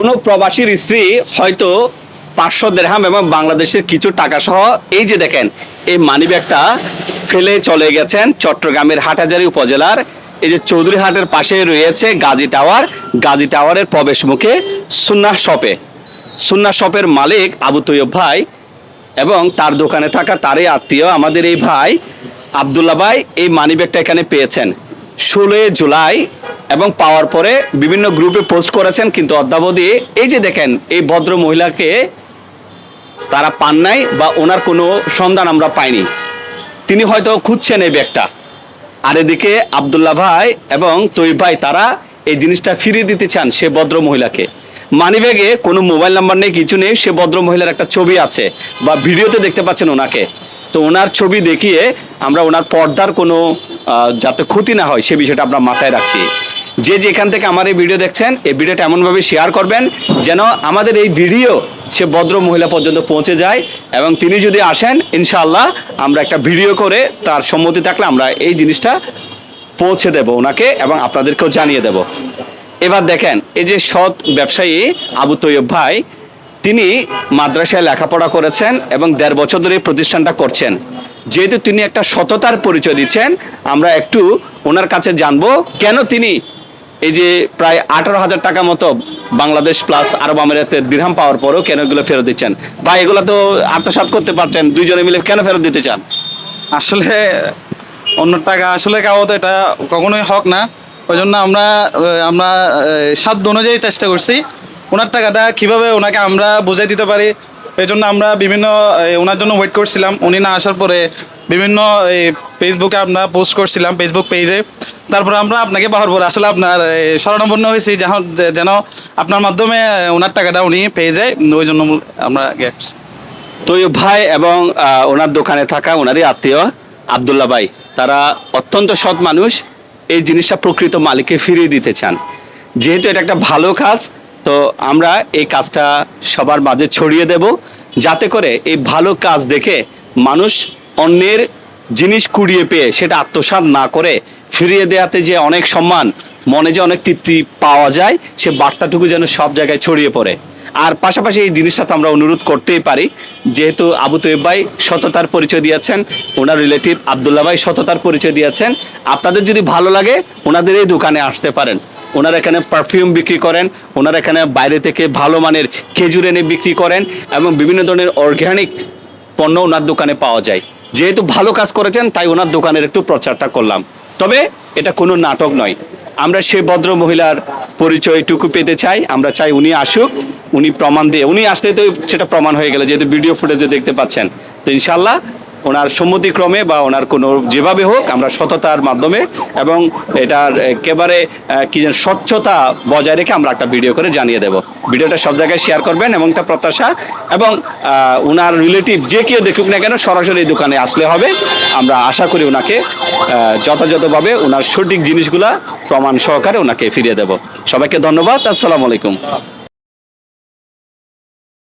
কোনো প্রবাসীর স্ত্রী হয়তো 500 দিরহাম এবং বাংলাদেশের কিছু টাকা সহ এই যে দেখেন এই মানিব্যাগটা ফেলে চলে গেছেন চট্টগ্রামের হাটহাজারী উপজেলার এই যে চৌধুরী হাটের পাশে রয়েছে গাজী টাওয়ারের প্রবেশ মুখে সুন্নাহ শপের মালিক আবু তৈয়ব ভাই এবং তার দোকানে থাকা তারই আত্মীয় আমাদের এই ভাই আব্দুল্লাহ ভাই এই মানিব্যাগটা এখানে পেয়েছেন 16 জুলাই এবং পাওয়ার পরে বিভিন্ন গ্রুপে পোস্ট করেছেন, কিন্তু অদ্যাবধি এই যে দেখেন এই ভদ্র মহিলাকে তারা পান নাই বা ওনার কোনো সন্ধান আমরা পাইনি। তিনি হয়তো খুঁজছেন এই ব্যাগটা। আর এদিকে আব্দুল্লাহ ভাই এবং তৈব ভাই তারা এই জিনিসটা ফিরিয়ে দিতে চান সে ভদ্র মহিলাকে। মানিব্যাগে কোনো মোবাইল নাম্বার নেই, কিছু নেই, সে ভদ্র মহিলার একটা ছবি আছে বা ভিডিওতে দেখতে পাচ্ছেন ওনাকে। তো ওনার ছবি দেখিয়ে আমরা ওনার পর্দার কোনো যাতে ক্ষতি না হয় সে বিষয়টা আমরা মাথায় রাখছি। যে যেখান থেকে আমার এই ভিডিও দেখছেন এই ভিডিওটা এমনভাবে শেয়ার করবেন যেন আমাদের এই ভিডিও সে ভদ্র মহিলা পর্যন্ত পৌঁছে যায়, এবং তিনি যদি আসেন ইনশাআল্লাহ আমরা একটা ভিডিও করে তার সম্মতি থাকলে আমরা এই জিনিসটা পৌঁছে দেব ওনাকে এবং আপনাদেরকেও জানিয়ে দেব। এবার দেখেন এই যে সৎ ব্যবসায়ী আবু তৈয়ব ভাই, তিনি মাদ্রাসায় লেখাপড়া করেছেন এবং 1.5 বছর ধরে এই প্রতিষ্ঠানটা করছেন। যেহেতু তিনি একটা সততার পরিচয় দিচ্ছেন, আমরা একটু ওনার কাছে জানবো কেন তিনি এই যে প্রায় 18,000 টাকা মতো বাংলাদেশ প্লাস আরব আমিরাতের দিরহাম পাওয়ার পরেও কেন এগুলো ফেরত দিচ্ছেন। ভাই এগুলো তো আত্মসাৎ করতে পারছেন, দুইজনে মিলে কেন ফেরত দিতে চান? আসলে অন্য টাকা আসলে খাওয়া তো এটা কখনোই হক না। ওই জন্য আমরা আমরা সাধ্য অনুযায়ী চেষ্টা করছি ওনার টাকাটা কিভাবে ওনাকে আমরা বুঝাই দিতে পারি। এই জন্য আমরা বিভিন্ন ওনার জন্য ওয়েট করছিলাম। উনি না আসার পরে বিভিন্ন ফেসবুকে আমরা পোস্ট করছিলাম, ফেসবুক পেজে। তারপরে আমরা আপনাকে পাওয়ার পরে আসলে আপনার শরণাপন্ন হয়েছি যেন আপনার মাধ্যমে ওনার টাকাটা উনি পেয়ে যায়। ওই জন্য আমরা তৈয়ব ভাই এবং ওনার দোকানে থাকা ওনারই আত্মীয় আব্দুল্লাহ ভাই, তারা অত্যন্ত সৎ মানুষ। এই জিনিসটা প্রকৃত মালিককে ফিরিয়ে দিতে চান। যেহেতু এটা একটা ভালো কাজ, তো আমরা এই কাজটা সবার মাঝে ছড়িয়ে দেব, যাতে করে এই ভালো কাজ দেখে মানুষ অন্যের জিনিস কুড়িয়ে পেয়ে সেটা আত্মসাৎ না করে ফিরিয়ে দেওয়াতে যে অনেক সম্মান, মনে যে অনেক তৃপ্তি পাওয়া যায়, সে বার্তাটুকু যেন সব জায়গায় ছড়িয়ে পড়ে। আর পাশাপাশি এই জিনিসটা তো আমরা অনুরোধ করতেই পারি, যেহেতু আবু তৈব ভাই সততার পরিচয় দিয়েছেন, ওনার রিলেটিভ আব্দুল্লাহ ভাই সততার পরিচয় দিয়েছেন। আপনাদের যদি ভালো লাগে ওনাদের এই দোকানে আসতে পারেন। ওনারা এখানে পারফিউম বিক্রি করেন, ওনারা এখানে বাইরে থেকে ভালো মানের খেজুর এনে বিক্রি করেন এবং বিভিন্ন ধরনের অর্গ্যানিক পণ্য ওনার দোকানে পাওয়া যায়। যেহেতু ভালো কাজ করেছেন তাই ওনার দোকানের একটু প্রচারটা করলাম। তবে এটা কোনো নাটক নয়। আমরা সেই ভদ্র মহিলার পরিচয়টুকু পেতে চাই। আমরা চাই উনি আসুক, উনি প্রমাণ দিয়ে, উনি আসলে তো সেটা প্রমাণ হয়ে গেল, যেহেতু ভিডিও ফুটেজে দেখতে পাচ্ছেন। তো ইনশাল্লাহ ওনার সম্মতিক্রমে বা ওনার কোনো যেভাবে হোক আমরা সততার মাধ্যমে এবং এটার একেবারে কি যেন স্বচ্ছতা বজায় রেখে আমরা একটা ভিডিও করে জানিয়ে দেব। ভিডিওটা সব জায়গায় শেয়ার করবেন এবং একটা প্রত্যাশা, এবং ওনার রিলেটিভ যে কেউ দেখুক না কেন সরাসরি দোকানে আসলে হবে। আমরা আশা করি ওনাকে যথাযথভাবে ওনার সঠিক জিনিসগুলা প্রমাণ সহকারে ওনাকে ফিরিয়ে দেব। সবাইকে ধন্যবাদ। আসসালামু আলাইকুম।